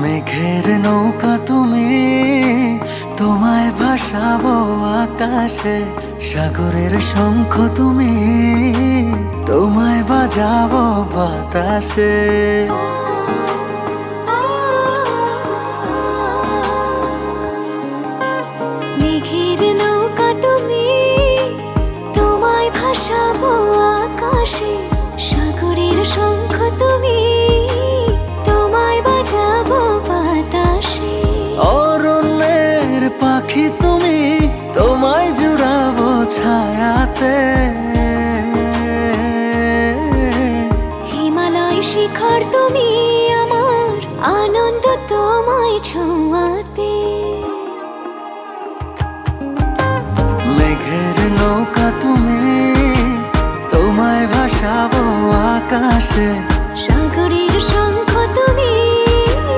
মেঘের নৌকা তুমি, তোমায় ভাসাবো আকাশে। সাগরের শঙ্খ তুমি, তোমায় বাজাবো বাতাসে। মেঘের নৌকা তুমি, তোমায় ভাসাবো আকাশে। সাগরের শঙ্খ তুমি, তোমায় বাজাবো বাতাসে। অরণ্যের পাখি তুমি, তোমায় জুড়াবো ছায়াতে। হিমালয় শিখর তুমি, আমার আনন্দ তোমায় ছোঁয়াতে। মেঘের নৌকা তুমি, তোমায় ভাসাবো আকাশে। সাগরের শঙ্খ তুমি,